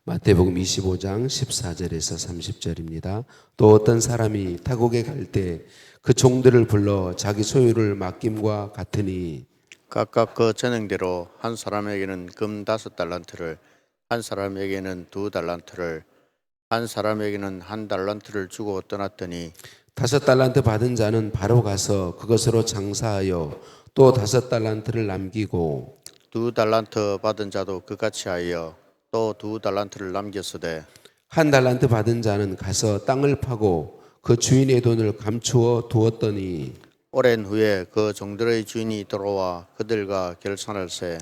마태복음 25장 14절에서 30절입니다. 또 어떤 사람이 타국에 갈 때 그 종들을 불러 자기 소유를 맡김과 같으니 각각 그 전행대로 한 사람에게는 금 5달란트를, 한 사람에게는 2달란트를, 한 사람에게는 1달란트를 주고 떠났더니 5달란트 받은 자는 바로 가서 그것으로 장사하여 또 5달란트를 남기고 2달란트 받은 자도 그같이 하여 또 2달란트를 남겼으되 1달란트 받은 자는 가서 땅을 파고 그 주인의 돈을 감추어 두었더니 오랜 후에 그 종들의 주인이 돌아와 그들과 결산할세.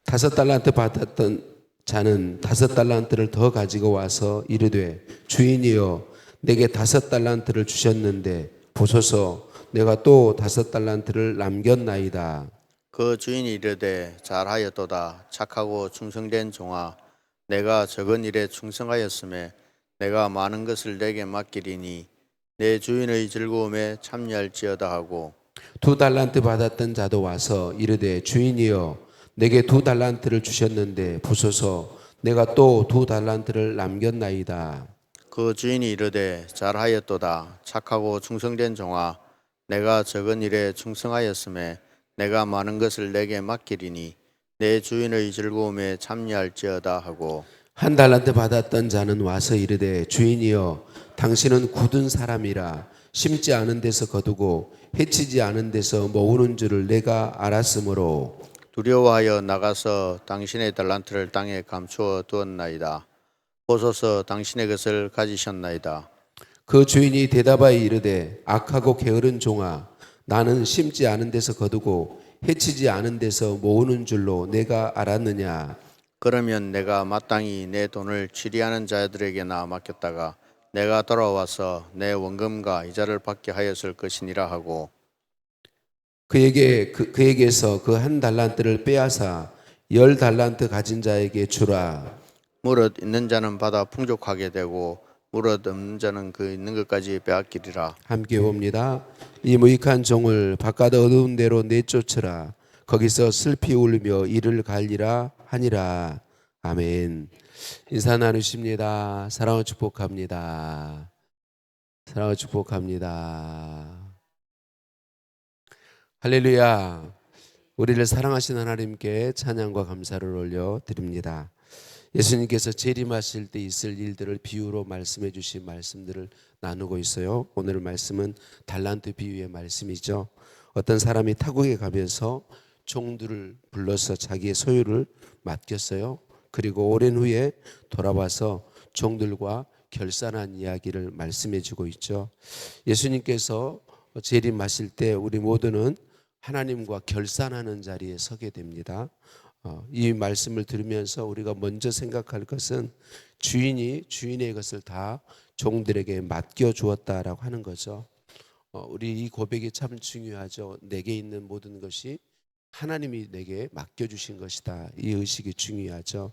5달란트 받았던 자는 5달란트를 더 가지고 와서 이르되 주인이여 내게 5달란트를 주셨는데 보소서 내가 또 5달란트를 남겼나이다. 그 주인이 이르되 잘하였도다. 착하고 충성된 종아, 내가 적은 일에 충성하였음에 내가 많은 것을 내게 맡기리니 내 주인의 즐거움에 참여할지어다 하고 2달란트 받았던 자도 와서 이르되 주인이여 내게 2달란트를 주셨는데 보소서 내가 또 2달란트를 남겼나이다. 그 주인이 이르되 잘하였도다. 착하고 충성된 종아, 내가 적은 일에 충성하였음에 내가 많은 것을 내게 맡기리니 내 주인의 즐거움에 참여할지어다 하고 1달란트 받았던 자는 와서 이르되 주인이여 당신은 굳은 사람이라 심지 않은 데서 거두고 해치지 않은 데서 모으는 줄을 내가 알았으므로 두려워하여 나가서 당신의 달란트를 땅에 감추어 두었나이다. 보소서 당신의 것을 가지셨나이다. 그 주인이 대답하여 이르되 악하고 게으른 종아 나는 심지 않은 데서 거두고 해치지 않은 데서 모으는 줄로 내가 알았느냐. 그러면 내가 마땅히 내 돈을 취리하는 자들에게나 맡겼다가 내가 돌아와서 내 원금과 이자를 받게 하였을 것이니라 하고 그에게서 그 1달란트를 빼앗아 10달란트 가진 자에게 주라. 무릇 있는 자는 받아 풍족하게 되고 무릇 없는 자는 그 있는 것까지 빼앗기리라. 함께 봅니다. 이 무익한 종을 바깥 어두운 데로 내쫓으라. 거기서 슬피 울며 이를 갈리라 하니라. 아멘. 인사 나누십니다. 사랑을 축복합니다. 사랑을 축복합니다. 할렐루야. 우리를 사랑하신 하나님께 찬양과 감사를 올려 드립니다. 예수님께서 재림하실 때 있을 일들을 비유로 말씀해 주신 말씀들을 나누고 있어요. 오늘 말씀은 달란트 비유의 말씀이죠. 어떤 사람이 타국에 가면서 종들을 불러서 자기의 소유를 맡겼어요. 그리고 오랜 후에 돌아와서 종들과 결산한 이야기를 말씀해 주고 있죠. 예수님께서 재림하실 때 우리 모두는 하나님과 결산하는 자리에 서게 됩니다. 이 말씀을 들으면서 우리가 먼저 생각할 것은 주인이 주인의 것을 다 종들에게 맡겨 주었다라고 하는 거죠. 우리 이 고백이 참 중요하죠. 내게 있는 모든 것이 하나님이 내게 맡겨주신 것이다. 이 의식이 중요하죠.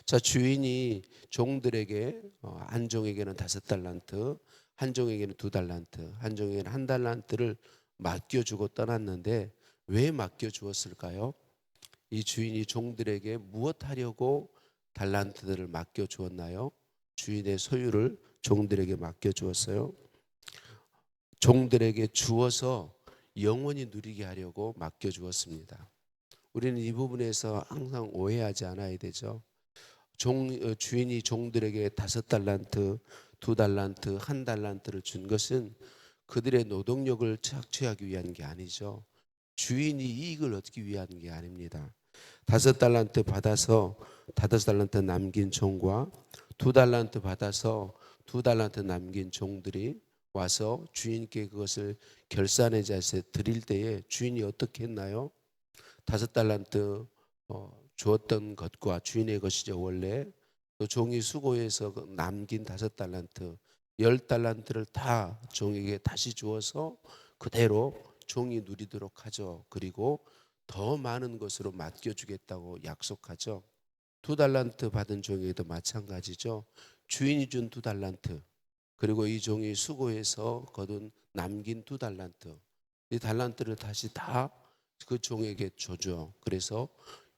자, 주인이 종들에게 한 종에게는 5달란트, 한 종에게는 2달란트, 한 종에게는 1달란트를 맡겨주고 떠났는데 왜 맡겨주었을까요? 이 주인이 종들에게 무엇 하려고 달란트들을 맡겨주었나요? 주인의 소유를 종들에게 맡겨주었어요. 종들에게 주어서 영원히 누리게 하려고 맡겨주었습니다. 우리는 이 부분에서 항상 오해하지 않아야 되죠. 주인이 종들에게 5달란트, 2달란트, 1달란트를 준 것은 그들의 노동력을 착취하기 위한 게 아니죠. 주인이 이익을 얻기 위한 게 아닙니다. 5달란트 받아서 5달란트 남긴 종과 2달란트 받아서 2달란트 남긴 종들이 와서 주인께 그것을 결산의 자세 드릴 때에 주인이 어떻게 했나요? 5달란트 주었던 것과 주인의 것이죠 원래. 또 종이 수고해서 남긴 5달란트 10달란트를 다 종에게 다시 주어서 그대로 종이 누리도록 하죠. 그리고 더 많은 것으로 맡겨주겠다고 약속하죠. 2달란트 받은 종에게도 마찬가지죠. 주인이 준 2달란트 그리고 이 종이 수고해서 거둔 남긴 2달란트 이 달란트를 다시 다 그 종에게 줘죠. 그래서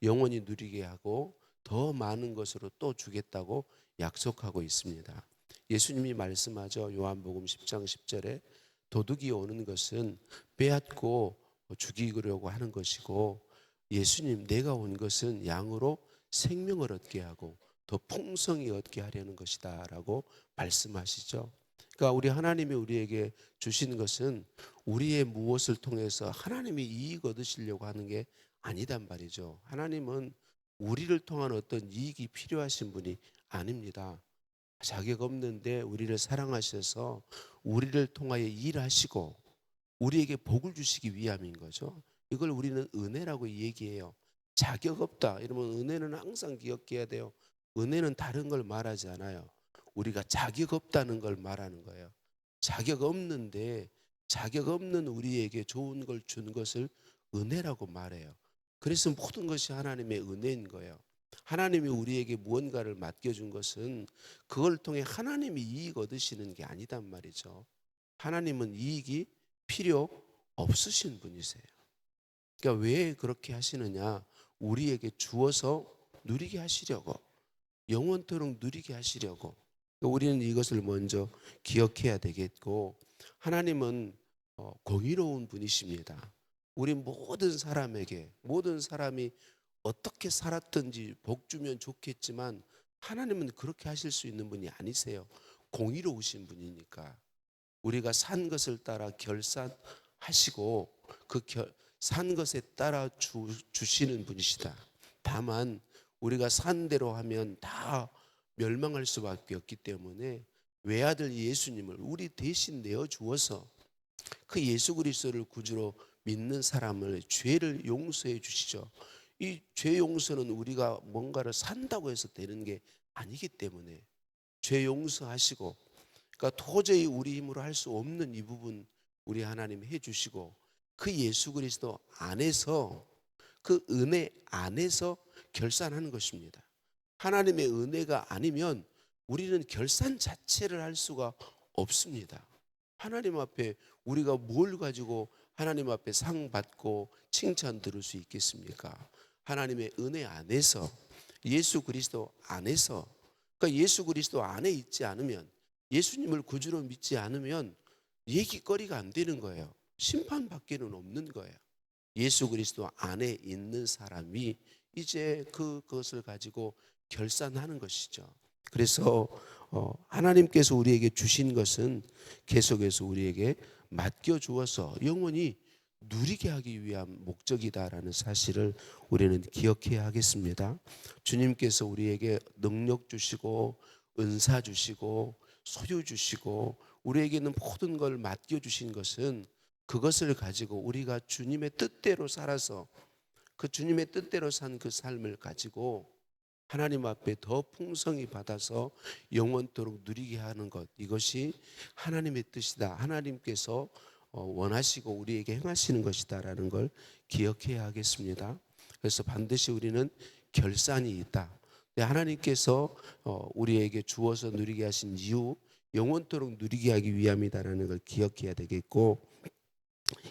영원히 누리게 하고 더 많은 것으로 또 주겠다고 약속하고 있습니다. 예수님이 말씀하죠. 요한복음 10장 10절에 도둑이 오는 것은 빼앗고 죽이려고 하는 것이고, 예수님 내가 온 것은 양으로 생명을 얻게 하고 더 풍성히 얻게 하려는 것이다 라고 말씀하시죠. 그러니까 우리 하나님이 우리에게 주신 것은 우리의 무엇을 통해서 하나님이 이익 얻으시려고 하는 게 아니단 말이죠. 하나님은 우리를 통한 어떤 이익이 필요하신 분이 아닙니다. 자격 없는데 우리를 사랑하셔서 우리를 통하여 일하시고 우리에게 복을 주시기 위함인 거죠. 이걸 우리는 은혜라고 얘기해요. 자격 없다 이러면 은혜는 항상 기억해야 돼요. 은혜는 다른 걸 말하지 않아요. 우리가 자격 없다는 걸 말하는 거예요. 자격 없는데 자격 없는 우리에게 좋은 걸 준 것을 은혜라고 말해요. 그래서 모든 것이 하나님의 은혜인 거예요. 하나님이 우리에게 무언가를 맡겨준 것은 그걸 통해 하나님이 이익 얻으시는 게 아니단 말이죠. 하나님은 이익이 필요 없으신 분이세요. 그러니까 왜 그렇게 하시느냐? 우리에게 주어서 누리게 하시려고, 영원토록 누리게 하시려고. 그러니까 우리는 이것을 먼저 기억해야 되겠고, 하나님은 공의로운 분이십니다. 우리 모든 사람에게, 모든 사람이 어떻게 살았든지 복 주면 좋겠지만 하나님은 그렇게 하실 수 있는 분이 아니세요. 공의로우신 분이니까. 우리가 산 것을 따라 결산하시고 그 산 것에 따라 주시는 분이시다. 다만 우리가 산 대로 하면 다 멸망할 수밖에 없기 때문에 외아들 예수님을 우리 대신 내어 주어서 그 예수 그리스도를 구주로 믿는 사람을 죄를 용서해 주시죠. 이 죄 용서는 우리가 뭔가를 산다고 해서 되는 게 아니기 때문에 죄 용서하시고, 그러니까 도저히 우리 힘으로 할 수 없는 이 부분 우리 하나님 해주시고, 그 예수 그리스도 안에서, 그 은혜 안에서 결산하는 것입니다. 하나님의 은혜가 아니면 우리는 결산 자체를 할 수가 없습니다. 하나님 앞에 우리가 뭘 가지고 하나님 앞에 상 받고 칭찬 들을 수 있겠습니까? 하나님의 은혜 안에서, 예수 그리스도 안에서, 그러니까 예수 그리스도 안에 있지 않으면, 예수님을 구주로 믿지 않으면 얘기거리가 안 되는 거예요. 심판밖에는 없는 거예요. 예수 그리스도 안에 있는 사람이 이제 그것을 가지고 결산하는 것이죠. 그래서 하나님께서 우리에게 주신 것은 계속해서 우리에게 맡겨주어서 영원히 누리게 하기 위한 목적이다라는 사실을 우리는 기억해야 하겠습니다. 주님께서 우리에게 능력 주시고 은사 주시고 소유 주시고 우리에게는 모든 걸 맡겨주신 것은 그것을 가지고 우리가 주님의 뜻대로 살아서 그 주님의 뜻대로 산 그 삶을 가지고 하나님 앞에 더 풍성히 받아서 영원토록 누리게 하는 것, 이것이 하나님의 뜻이다. 하나님께서 원하시고 우리에게 행하시는 것이다라는 걸 기억해야 하겠습니다. 그래서 반드시 우리는 결산이 있다. 하나님께서 우리에게 주어서 누리게 하신 이유, 영원토록 누리게 하기 위함이다라는 걸 기억해야 되겠고,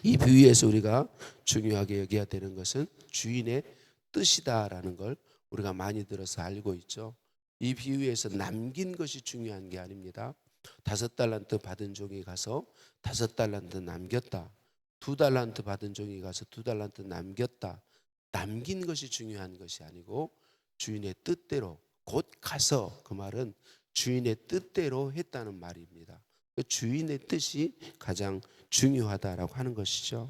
이 비유에서 우리가 중요하게 여겨야 되는 것은 주인의 뜻이다라는 걸 우리가 많이 들어서 알고 있죠. 이 비유에서 남긴 것이 중요한 게 아닙니다. 5달란트 받은 종이 가서 5달란트 남겼다. 2달란트 받은 종이 가서 2달란트 남겼다. 남긴 것이 중요한 것이 아니고 주인의 뜻대로, 곧 가서, 그 말은 주인의 뜻대로 했다는 말입니다. 주인의 뜻이 가장 중요하다라고 하는 것이죠.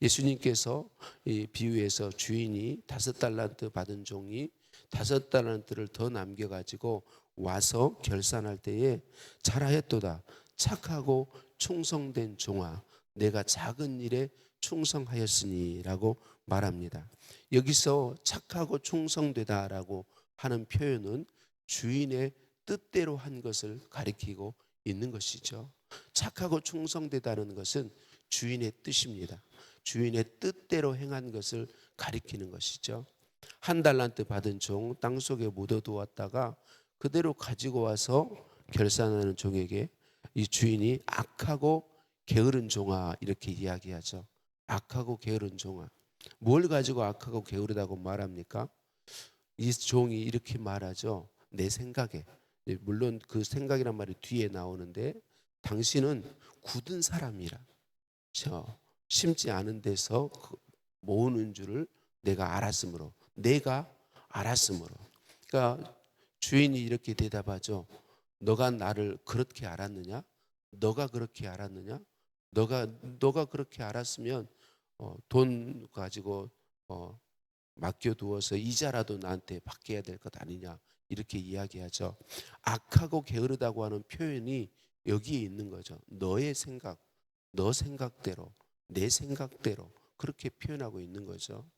예수님께서 이 비유에서 주인이 5달란트 받은 종이 5달란트를 더 남겨가지고 와서 결산할 때에 잘하였도다 착하고 충성된 종아 내가 작은 일에 충성하였으니 라고 말합니다. 여기서 착하고 충성되다라고 하는 표현은 주인의 뜻대로 한 것을 가리키고 있는 것이죠. 착하고 충성되다는 것은 주인의 뜻입니다. 주인의 뜻대로 행한 것을 가리키는 것이죠. 1달란트 받은 종 땅속에 묻어두었다가 그대로 가지고 와서 결산하는 종에게 이 주인이 악하고 게으른 종아 이렇게 이야기하죠. 악하고 게으른 종아. 뭘 가지고 악하고 게으르다고 말합니까? 이 종이 이렇게 말하죠. 내 생각에 물론 그 생각이란 말이 뒤에 나오는데 당신은 굳은 사람이라 심지 않은 데서 모으는 줄을 내가 알았으므로. 그러니까 주인이 이렇게 대답하죠. 너가 나를 그렇게 알았느냐? 너가 그렇게 알았느냐? 너가 그렇게 알았으면 돈 가지고 맡겨두어서 이자라도 나한테 받게 해야 될 것 아니냐, 이렇게 이야기하죠. 악하고 게으르다고 하는 표현이 여기에 있는 거죠. 너의 생각, 너 생각대로, 내 생각대로 그렇게 표현하고 있는 거죠.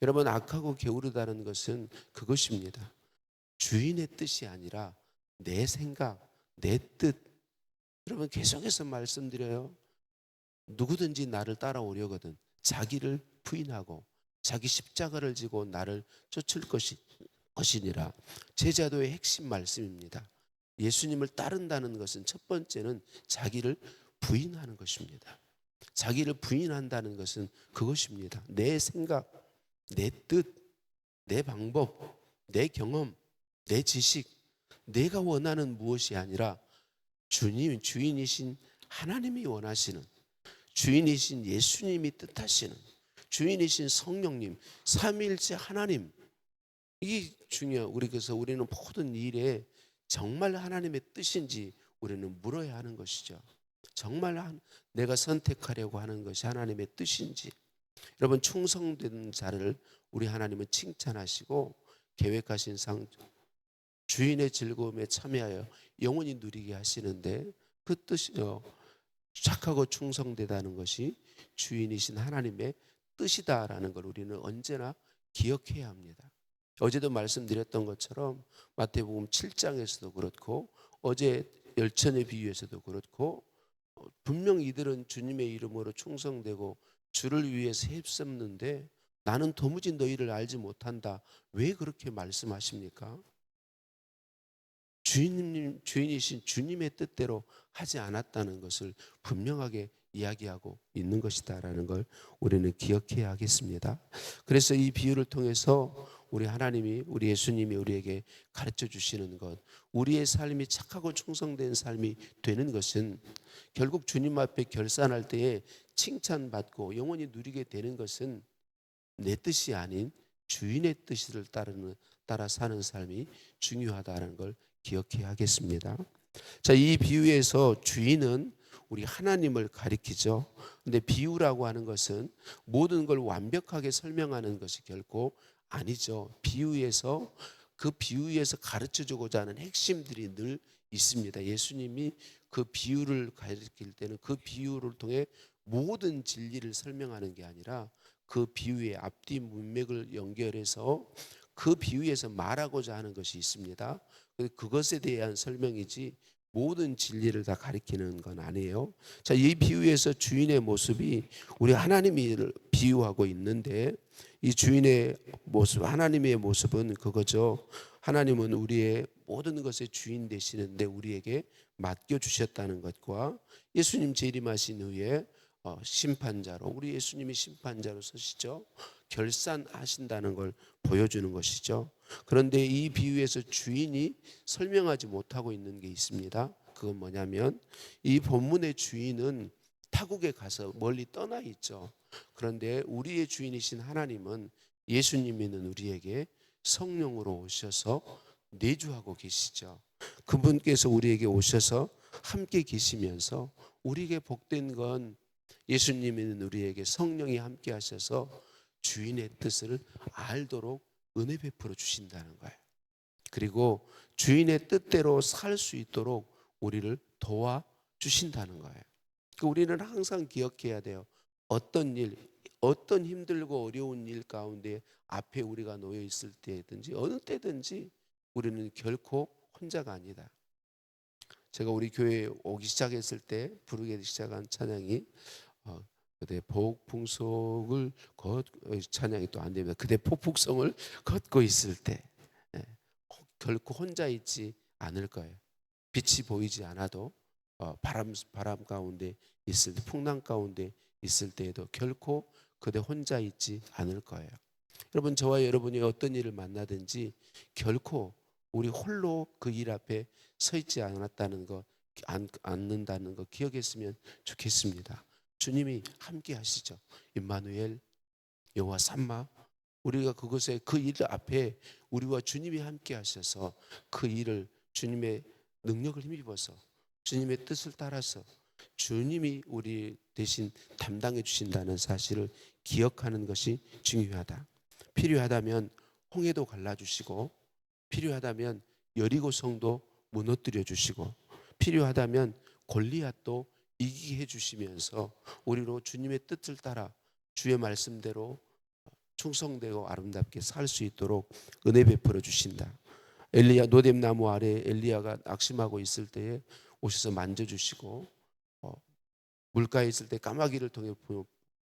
여러분, 악하고 게으르다는 것은 그것입니다. 주인의 뜻이 아니라 내 생각, 내 뜻. 여러분, 계속해서 말씀드려요. 누구든지 나를 따라오려거든 자기를 부인하고 자기 십자가를 지고 나를 쫓을 것이니라. 제자도의 핵심 말씀입니다. 예수님을 따른다는 것은 첫 번째는 자기를 부인하는 것입니다. 자기를 부인한다는 것은 그것입니다. 내 생각, 내 뜻, 내 방법, 내 경험, 내 지식, 내가 원하는 무엇이 아니라 주인이신 하나님이 원하시는, 주인이신 예수님이 뜻하시는, 주인이신 성령님, 삼위일체 하나님, 이게 중요해요. 그래서 우리는 모든 일에 정말 하나님의 뜻인지 우리는 물어야 하는 것이죠. 정말 내가 선택하려고 하는 것이 하나님의 뜻인지. 여러분, 충성된 자를 우리 하나님은 칭찬하시고 계획하신 상 주인의 즐거움에 참여하여 영원히 누리게 하시는데, 그 뜻이요, 착하고 충성되다는 것이 주인이신 하나님의 뜻이다라는 걸 우리는 언제나 기억해야 합니다. 어제도 말씀드렸던 것처럼 마태복음 7장에서도 그렇고 어제 열천의 비유에서도 그렇고 분명 이들은 주님의 이름으로 충성되고 주를 위해서 힘썼는데 나는 도무지 너희를 알지 못한다. 왜 그렇게 말씀하십니까? 주인이신 주님의 뜻대로 하지 않았다는 것을 분명하게 이야기하고 있는 것이다라는 걸 우리는 기억해야 하겠습니다. 그래서 이 비유를 통해서 우리 하나님이, 우리 예수님이 우리에게 가르쳐 주시는 것, 우리의 삶이 착하고 충성된 삶이 되는 것은 결국 주님 앞에 결산할 때에 칭찬받고 영원히 누리게 되는 것은 내 뜻이 아닌 주인의 뜻을 따라 사는 삶이 중요하다는 걸 기억해야 하겠습니다. 자, 이 비유에서 주인은 우리 하나님을 가리키죠. 근데 비유라고 하는 것은 모든 걸 완벽하게 설명하는 것이 결코 아니죠. 그 비유에서 가르쳐 주고자 하는 핵심들이 늘 있습니다. 예수님이 그 비유를 가르칠 때는 그 비유를 통해 모든 진리를 설명하는 게 아니라 그 비유의 앞뒤 문맥을 연결해서 그 비유에서 말하고자 하는 것이 있습니다. 그것에 대한 설명이지 모든 진리를 다 가리키는 건 아니에요. 자, 이 비유에서 주인의 모습이 우리 하나님이 비유하고 있는데, 이 주인의 모습, 하나님의 모습은 그거죠. 하나님은 우리의 모든 것의 주인 되시는데 우리에게 맡겨주셨다는 것과 예수님 재림하신 후에 심판자로, 우리 예수님이 심판자로 서시죠. 결산하신다는 걸 보여주는 것이죠. 그런데 이 비유에서 주인이 설명하지 못하고 있는 게 있습니다. 그건 뭐냐면 이 본문의 주인은 타국에 가서 멀리 떠나 있죠. 그런데 우리의 주인이신 하나님은, 예수님이는 우리에게 성령으로 오셔서 내주하고 계시죠. 그분께서 우리에게 오셔서 함께 계시면서 우리에게 복된 건 예수님은 우리에게 성령이 함께 하셔서 주인의 뜻을 알도록 은혜 베풀어 주신다는 거예요. 그리고 주인의 뜻대로 살 수 있도록 우리를 도와 주신다는 거예요. 우리는 항상 기억해야 돼요. 어떤 힘들고 어려운 일 가운데 앞에 우리가 놓여 있을 때든지 어느 때든지 우리는 결코 혼자가 아니다. 제가 우리 교회에 오기 시작했을 때 부르기 시작한 찬양이 그대 복풍속을 찬양이 또 안 됩니다. 그대 폭풍성을 걷고 있을 때 결코 혼자 있지 않을 거예요. 빛이 보이지 않아도 바람 가운데 있을 때, 풍랑 가운데 있을 때에도 결코 그대 혼자 있지 않을 거예요. 여러분, 저와 여러분이 어떤 일을 만나든지 결코 우리 홀로 그 일 앞에 서 있지 않았다는 거, 않는다는 거 기억했으면 좋겠습니다. 주님이 함께 하시죠. 임마누엘, 여호와 삼마. 우리가 그곳에 그 일 앞에 우리와 주님이 함께 하셔서 그 일을 주님의 능력을 힘입어서 주님의 뜻을 따라서 주님이 우리 대신 담당해 주신다는 사실을 기억하는 것이 중요하다. 필요하다면 홍해도 갈라주시고, 필요하다면 여리고 성도 무너뜨려 주시고, 필요하다면 골리앗도 이기게 해주시면서 우리로 주님의 뜻을 따라 주의 말씀대로 충성되고 아름답게 살 수 있도록 은혜 베풀어 주신다. 엘리야 노뎀나무 아래 엘리야가 낙심하고 있을 때에 오셔서 만져주시고, 물가에 있을 때 까마귀를 통해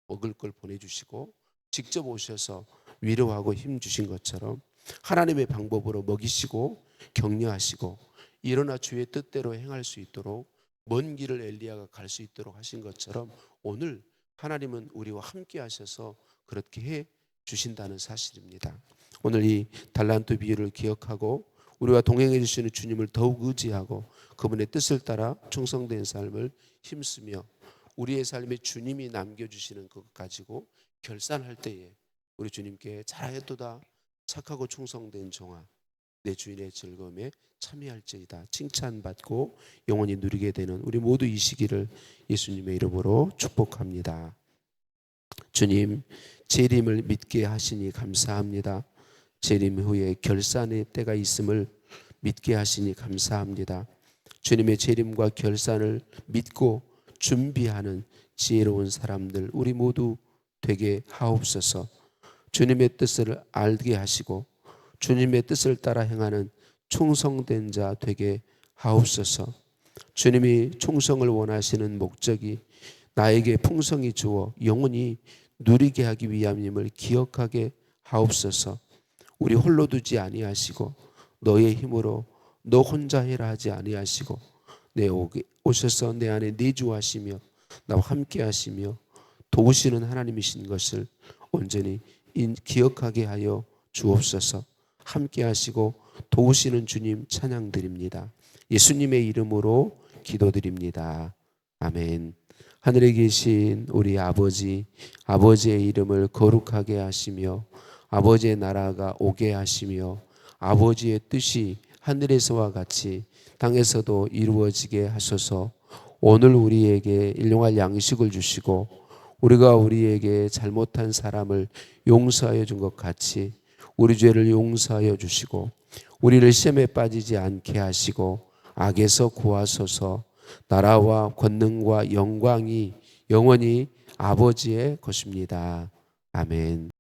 먹을 걸 보내주시고, 직접 오셔서 위로하고 힘 주신 것처럼 하나님의 방법으로 먹이시고 격려하시고 일어나 주의 뜻대로 행할 수 있도록 먼 길을 엘리야가 갈 수 있도록 하신 것처럼 오늘 하나님은 우리와 함께 하셔서 그렇게 해 주신다는 사실입니다. 오늘 이 달란트 비유를 기억하고 우리와 동행해 주시는 주님을 더욱 의지하고 그분의 뜻을 따라 충성된 삶을 힘쓰며 우리의 삶에 주님이 남겨주시는 것 가지고 결산할 때에 우리 주님께 잘하였도다 착하고 충성된 종아 내 주인의 즐거움에 참여할지이다 칭찬받고 영원히 누리게 되는 우리 모두 이 시기를 예수님의 이름으로 축복합니다. 주님, 재림을 믿게 하시니 감사합니다. 재림 후에 결산의 때가 있음을 믿게 하시니 감사합니다. 주님의 재림과 결산을 믿고 준비하는 지혜로운 사람들 우리 모두 되게 하옵소서. 주님의 뜻을 알게 하시고 주님의 뜻을 따라 행하는 충성된 자 되게 하옵소서. 주님이 충성을 원하시는 목적이 나에게 풍성히 주어 영원히 누리게 하기 위함임을 기억하게 하옵소서. 우리 홀로 두지 아니하시고 너의 힘으로 너 혼자 해라 하지 아니하시고 내 오셔서 내 안에 내주하시며 나와 함께 하시며 도우시는 하나님이신 것을 온전히 기억하게 하여 주옵소서. 함께 하시고 도우시는 주님 찬양드립니다. 예수님의 이름으로 기도드립니다. 아멘. 하늘에 계신 우리 아버지, 아버지의 이름을 거룩하게 하시며 아버지의 나라가 오게 하시며 아버지의 뜻이 하늘에서와 같이 땅에서도 이루어지게 하소서. 오늘 우리에게 일용할 양식을 주시고 우리가 우리에게 잘못한 사람을 용서하여 준 것 같이 우리 죄를 용서하여 주시고 우리를 시험에 빠지지 않게 하시고 악에서 구하소서. 나라와 권능과 영광이 영원히 아버지의 것입니다. 아멘.